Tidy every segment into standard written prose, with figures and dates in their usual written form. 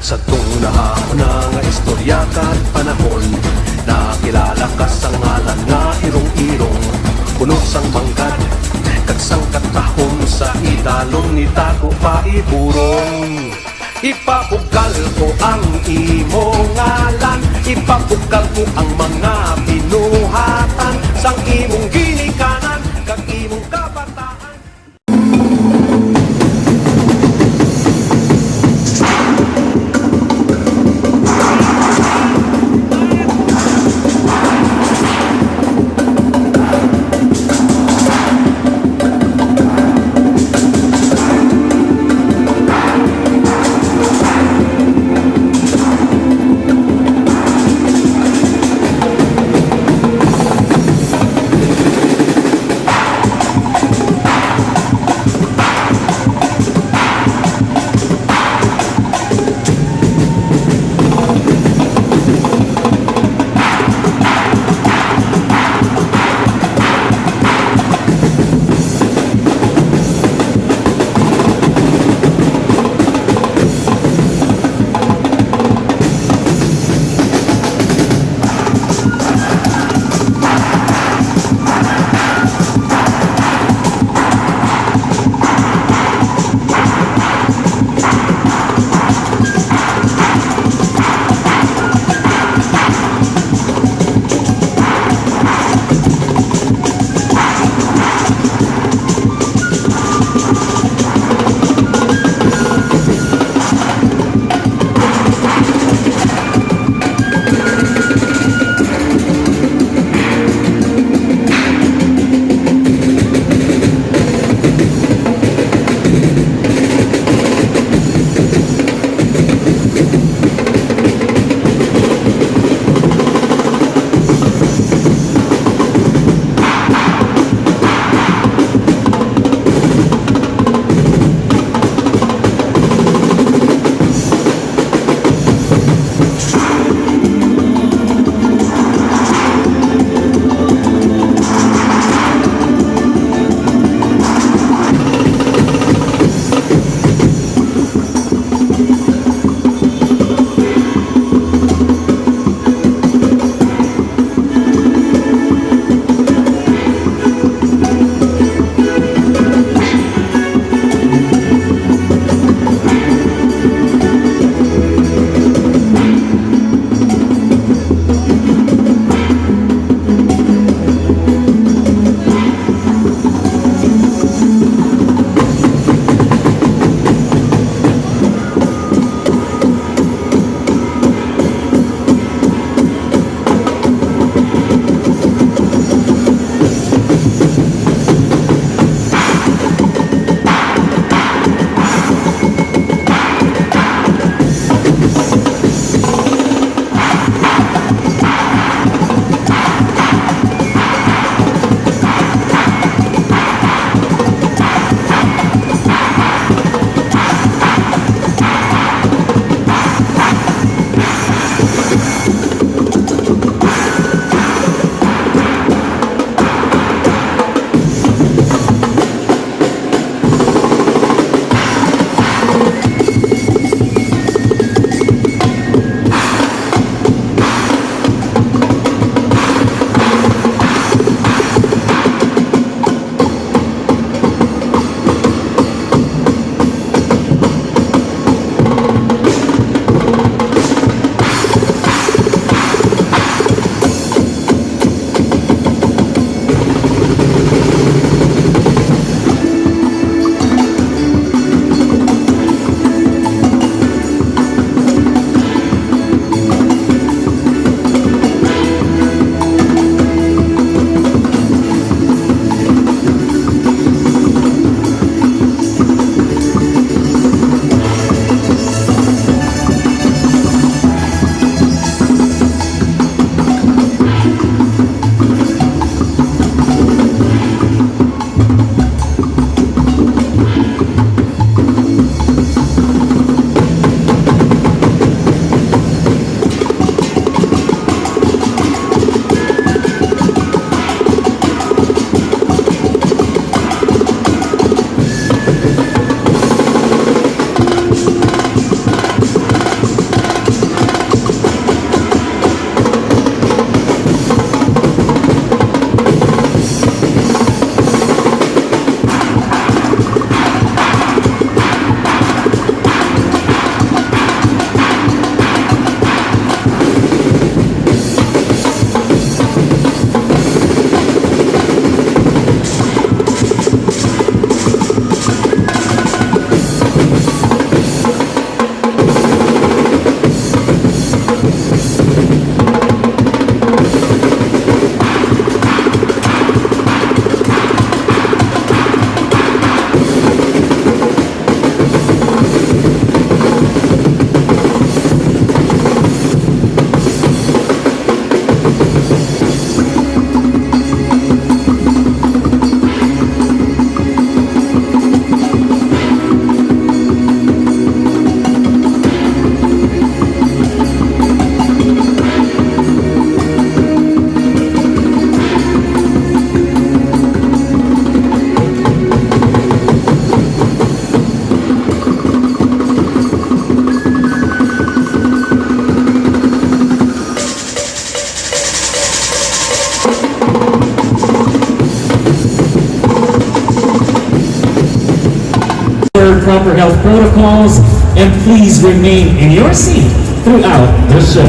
Sa tuna ako na nga istorya kat panahon, nakilala ka sa ngalan nga irong-irong, puno sang manggad, kagsang katahom sa idalom ni Tago pa iburong. Ipabugal ko ang imo ngalan, ipabugal ko ang mga binuhatan, sang imong ginikanan, kag imong kabataan. observe proper health protocols, and please remain in your seat throughout the show.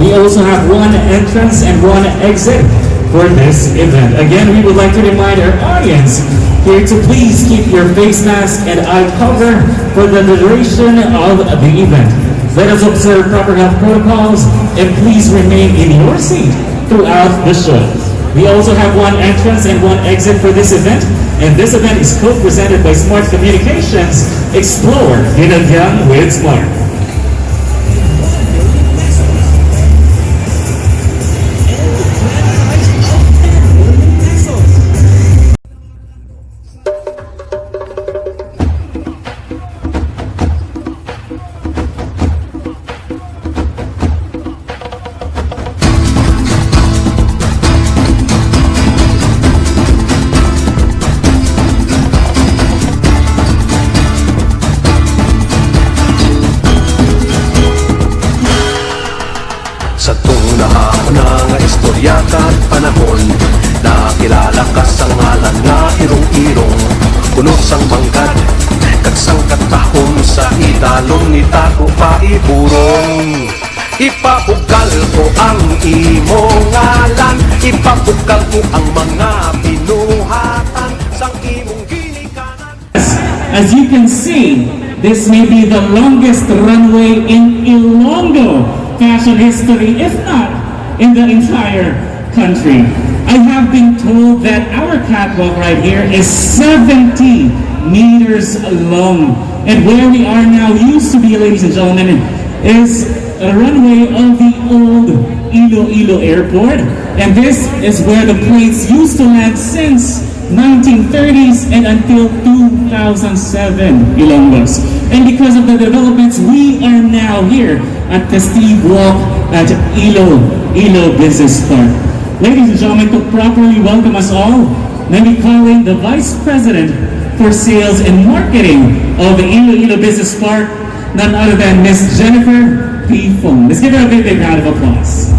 We also have one entrance and one exit for this event. Again, we would like to remind our audience here to please keep your face mask and eye cover for the duration of the event. Let us observe proper health protocols and please remain in your seat throughout the show. We also have one entrance and one exit for this event, and this event is co-presented by Smart Communications. Explore Ginagyang with Smart. Sa tunahana nga istorya kat panahon, nakilala ka sa ngalan nga irong-irong, puno sang manggad, kag sang katahom sa idalom ni Tago paiburong. Ipabugal ko ang imo ngalan, ipabugal ko ang mga binuhatan sang imong ginikanan. As you can see, this may be the longest runway in Ilonggo fashion history, if not in the entire country. I have been told that our catwalk right here is 70 meters long. And where we are now used to be, ladies and gentlemen, is a runway of the old Iloilo Airport. And this is where the planes used to land since 1930s and until 2007, Ilonggos. And because of the developments, we are now here at the Steve Walk at Ilo Business Park. Ladies and gentlemen, to properly welcome us all, let me call in the Vice President for Sales and Marketing of the Ilo Business Park, none other than Miss Jennifer P. Fong. Let's give her a big round of applause.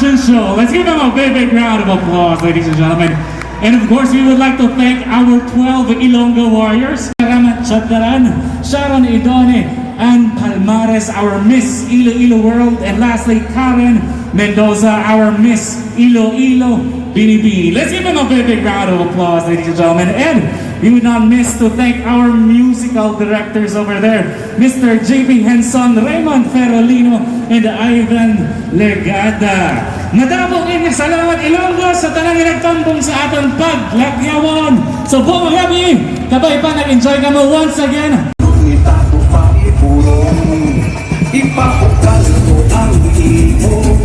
fashion show. Let's give them a big round of applause, ladies and gentlemen. And of course, we would like to thank our 12 Ilonggo warriors. Ramat Chataran, Sharon Idone, and Palmares, our Miss Iloilo World. And lastly, Karen Mendoza, our Miss Iloilo Binibini. Let's give them a big round of applause, ladies and gentlemen. And we would not miss to thank our musical directors over there, Mr. JP Henson, Raymond Ferrolino, and Ivan Legada. Madamong inyong salamat Ilonggo sa tanang nagtambong sa aton paglakyawon. So buong gabi, kabay pa nag-enjoy ka mo once again. Itago pa ipurong, ipapukal mo ang iyong